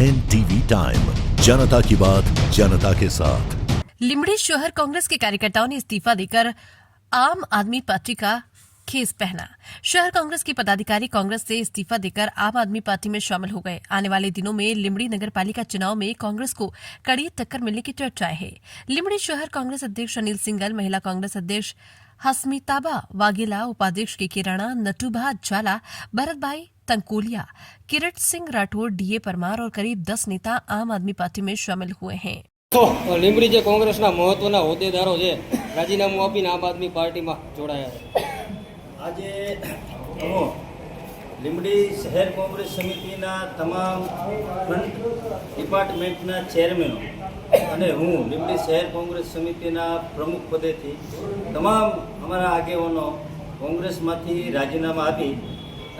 NTV time, जनता की बात जनता के साथ। लिमड़ी शहर कांग्रेस के कार्यकर्ताओं ने इस्तीफा देकर आम आदमी पार्टी का खेस पहना। शहर कांग्रेस के पदाधिकारी कांग्रेस से इस्तीफा देकर आम आदमी पार्टी में शामिल हो गए। आने वाले दिनों में लिमड़ी नगर पालिका चुनाव में कांग्रेस को कड़ी टक्कर मिलने की चर्चाएं है। लिमड़ी शहर कांग्रेस अध्यक्ष अनिल सिंगल, महिला कांग्रेस अध्यक्ष हस्मिताबा वाघेला, उपाध्यक्ष के राणा, नटूभा झाला, भरत भाई तंकोलिया, किरट सिंह राठौर, डीए परमार और करीब 10 नेता आम आदमी पार्टी में शामिल हुए हैं। तो લીંબડી જે કોંગ્રેસના મહત્વના હોદ્દેદારો છે રાજીનામું આપીને આમ આદમી પાર્ટીમાં જોડાયા છે। આજે હું લીંબડી શહેર કોંગ્રેસ સમિતિના તમામ ફ્રન્ટ ડિપાર્ટમેન્ટના ચેરમેનો અને હું લીંબડી શહેર કોંગ્રેસ સમિતિના પ્રમુખ પદેથી તમામ અમારા આગેવાનો કોંગ્રેસમાંથી રાજીનામા આપી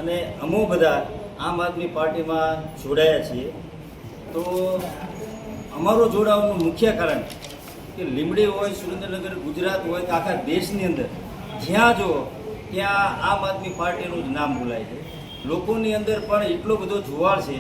અને અમો બધા આમ આદમી પાર્ટીમાં જોડાયા છીએ। તો અમારું જોડાવાનું મુખ્ય કારણ કે લીંબડી હોય, સુરેન્દ્રનગર, ગુજરાત હોય કે આખા દેશની અંદર જ્યાં જો ત્યાં આમ આદમી પાર્ટીનું જ નામ બોલાય છે। લોકોની અંદર પણ એટલો બધો જુવાળ છે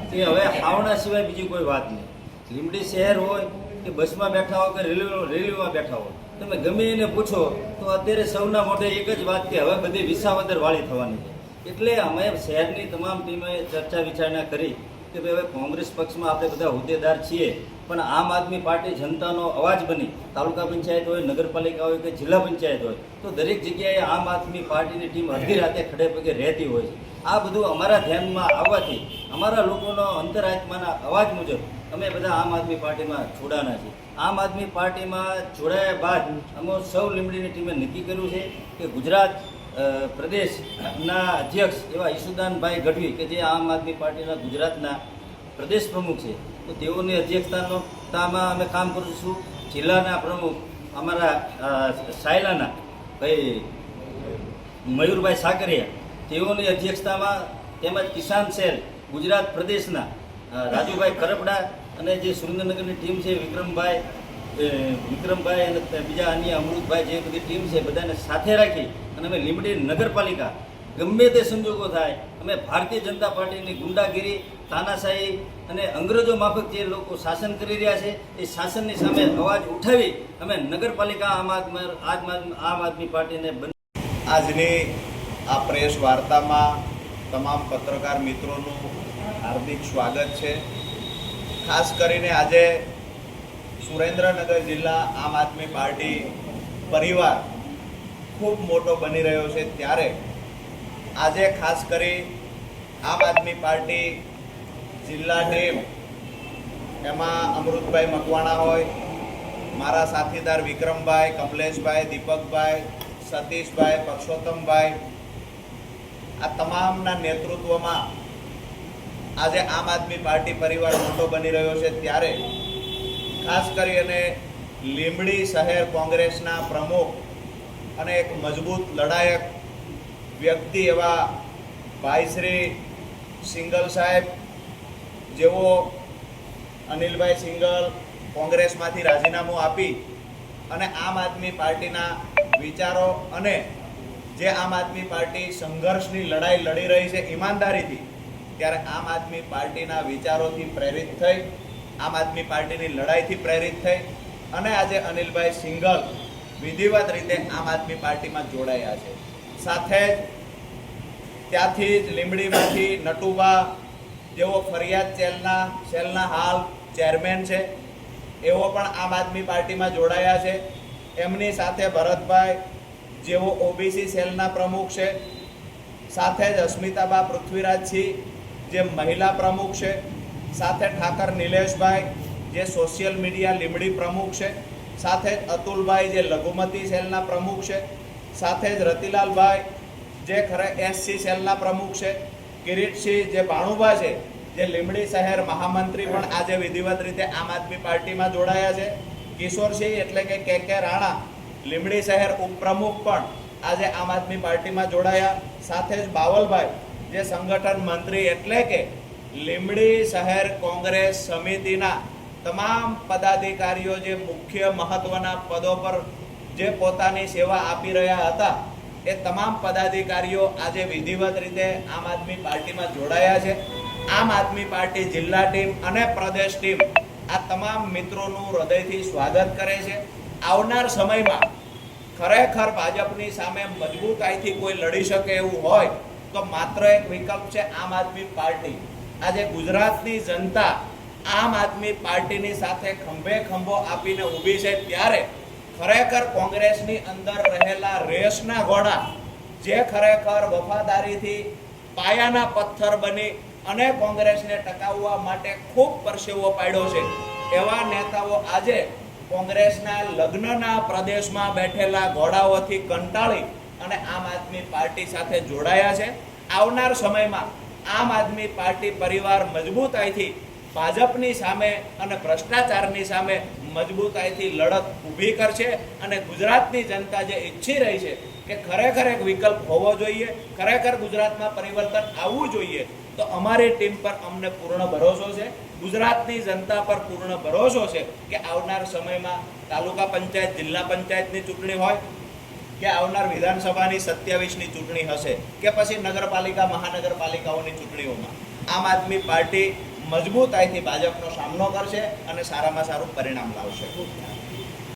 કે હવે હાવણા સિવાય બીજી કોઈ વાત નહીં। લીંબડી શહેર હોય કે બસમાં બેઠા હોય કે રેલવેમાં બેઠા હોય, તમે ગમે એને પૂછો તો અત્યારે સૌના મોઢે એક જ વાત કે હવે બધી વિસાવદર વાળી થવાની છે। એટલે અમે શહેરની તમામ ટીમે ચર્ચા વિચારણા કરી કે ભાઈ હવે કોંગ્રેસ પક્ષમાં આપણે બધા હોદ્દેદાર છીએ, પણ આમ આદમી પાર્ટી જનતાનો અવાજ બની, તાલુકા પંચાયત હોય, નગરપાલિકા હોય કે જિલ્લા પંચાયત હોય, તો દરેક જગ્યાએ આમ આદમી પાર્ટીની ટીમ અડધી રાતે ખડે પગે રહેતી હોય છે। આ બધું અમારા ધ્યાનમાં આવવાથી અમારા લોકોનો અંતરાત્માના અવાજ મુજબ અમે બધા આમ આદમી પાર્ટીમાં જોડાના છીએ। આમ આદમી પાર્ટીમાં જોડાયા બાદ અમે સૌ લીંબડીની ટીમે નક્કી કર્યું છે કે ગુજરાત પ્રદેશના અધ્યક્ષ એવા ઈશુદાનભાઈ ગઢવી કે જે આમ આદમી પાર્ટીના ગુજરાતના પ્રદેશ પ્રમુખ છે, તો તેઓની અધ્યક્ષતામાં અમે કામ કરીશું। જિલ્લાના પ્રમુખ અમારા સાયલાના ભાઈ મયુરભાઈ સાકરિયા, તેઓની અધ્યક્ષતામાં, તેમજ કિસાન સેલ ગુજરાત પ્રદેશના રાજુભાઈ કરપડા અને જે સુરેન્દ્રનગરની ટીમ છે વિક્રમભાઈ અને બીજા અન્ય અમૃતભાઈ, જે બધી ટીમ છે બધાને સાથે રાખી અને અમે લીંબડી નગરપાલિકા ગમે તે સંજોગો થાય અમે ભારતીય જનતા પાર્ટીની ગુંડાગીરી, તાનાશાહી અને અંગ્રેજો માફક જે લોકો શાસન કરી રહ્યા છે એ શાસનની સામે અવાજ ઉઠાવી અમે નગરપાલિકા આમ આદમી પાર્ટીને આજની આ પ્રેસ વાર્તામાં તમામ પત્રકાર મિત્રોનું હાર્દિક સ્વાગત છે। ખાસ કરીને આજે સુરેન્દ્રનગર જિલ્લા આમ આદમી પાર્ટી પરિવાર ખૂબ મોટો બની રહ્યો છે, ત્યારે આજે ખાસ કરી આમ આદમી પાર્ટી જિલ્લા ટીમ, એમાં અમૃતભાઈ મકવાણા હોય, મારા સાથીદાર વિક્રમભાઈ, કમલેશભાઈ, દીપકભાઈ, સતીશભાઈ, પરસોત્તમભાઈ, આ તમામના નેતૃત્વમાં આજે આમ આદમી પાર્ટી પરિવાર મોટો બની રહ્યો છે। ત્યારે ખાસ કરીને લીંબડી શહેર કોંગ્રેસના પ્રમુખ અને એક મજબૂત લડાયક વ્યક્તિ એવા ભાઈશ્રી સિંગલ સાહેબ, જેઓ અનિલભાઈ સિંગલ કોંગ્રેસમાંથી રાજીનામું આપી અને આમ આદમી પાર્ટીના વિચારો અને જે આમ આદમી પાર્ટી સંઘર્ષની લડાઈ લડી રહી છે ઈમાનદારીથી, ત્યારે આમ આદમી પાર્ટીના વિચારોથી પ્રેરિત થઈ, આમ આદમી પાર્ટીની લડાઈથી પ્રેરિત થઈ અને આજે અનિલભાઈ સિંગલ વિધિવત રીતે આમ આદમી પાર્ટીમાં જોડાયા છે। સાથે જ ત્યાંથી જ લીંબડીમાંથી નટુભા, જેઓ ફરિયાદ સેલના હાલ ચેરમેન છે, એઓ પણ આમ આદમી પાર્ટીમાં જોડાયા છે। એમની સાથે ભરતભાઈ, જેઓ ઓબીસી સેલના પ્રમુખ છે, સાથે જ અસ્મિતાબા પૃથ્વીરાજસિંહ, જે મહિલા પ્રમુખ છે, સાથે ઠાકર નિલેશભાઈ, જે સોશિયલ મીડિયા લીંબડી પ્રમુખ છે, સાથે જ અતુલભાઈ, જે લઘુમતી સેલના પ્રમુખ છે, સાથે જ રતિલાલભાઈ, જે ખરે એસસી સેલના પ્રમુખ છે, કિરીટસિંહ, જે ભાણુભા છે, જે લીંબડી શહેર મહામંત્રી પણ આજે વિધિવત રીતે આમ આદમી પાર્ટીમાં જોડાયા છે, કિશોરસિંહ એટલે કે રાણા, લીંબડી શહેર ઉપપ્રમુખ પણ આજે આમ આદમી પાર્ટીમાં જોડાયા, સાથે જ બાવલભાઈ, જે સંગઠન મંત્રી એટલે કે લીંબડી શહેર કોંગ્રેસ સમિતિના તમામ પદાધિકારીઓ જે મુખ્ય મહત્વના પદો પર જે પોતાની સેવા આપી રહ્યા હતા, એ તમામ પદાધિકારીઓ આજે વિધિવત રીતે આમ આદમી પાર્ટીમાં જોડાયા છે। આમ આદમી પાર્ટી જિલ્લા ટીમ અને પ્રદેશ ટીમ આ તમામ મિત્રોનું હૃદયથી સ્વાગત કરે છે. આવનાર સમયમાં ખરેખર ભાજપની સામે મજબૂતાઈથી કોઈ લડી શકે એવું હોય તો માત્ર એક વિકલ્પ છે આમ આદમી પાર્ટી. આજે ગુજરાતની જનતા આમ આદમી પાર્ટીની સાથે ખંભે ખંભો આપીને ઊભી છે, ત્યારે ખરેખર કોંગ્રેસની અંદર રહેલા રેસના ઘોડા જે ખરેખર વફાદારીથી પાયાના પથ્થર બની અને કોંગ્રેસને ટકાવવા માટે ખૂબ પરસેવો પાડ્યો છે, એવા નેતાઓ આજે કોંગ્રેસના લગ્નના પ્રદેશમાં બેઠેલા ઘોડાઓથી કંટાળી અને આમ આદમી પાર્ટી સાથે જોડાયા છે. આવનાર સમયમાં આમ આદમી પાર્ટી પરિવાર મજબૂતાઈથી ભાજપની સામે અને ભ્રષ્ટાચારની સામે મજબૂતાઈથી લડત ઊભી કરશે અને ગુજરાતની જનતા જે ઈચ્છી રહી છે કે ખરેખર એક વિકલ્પ હોવો જોઈએ, ખરેખર ગુજરાતમાં પરિવર્તન આવવું જોઈએ, તો અમારી ટીમ પર અમને પૂર્ણ ભરોસો છે, ગુજરાતની જનતા પર પૂર્ણ ભરોસો છે કે આવનાર સમયમાં તાલુકા પંચાયત, જિલ્લા પંચાયતની ચૂંટણી હોય કે આવનાર વિધાનસભાની 27ની ચૂંટણી હશે કે પછી નગરપાલિકા, મહાનગરપાલિકાઓની ચૂંટણીઓમાં આમ આદમી પાર્ટી મજબૂતાઈથી ભાજપનો સામનો કરશે અને સારામાં સારું પરિણામ લાવશે.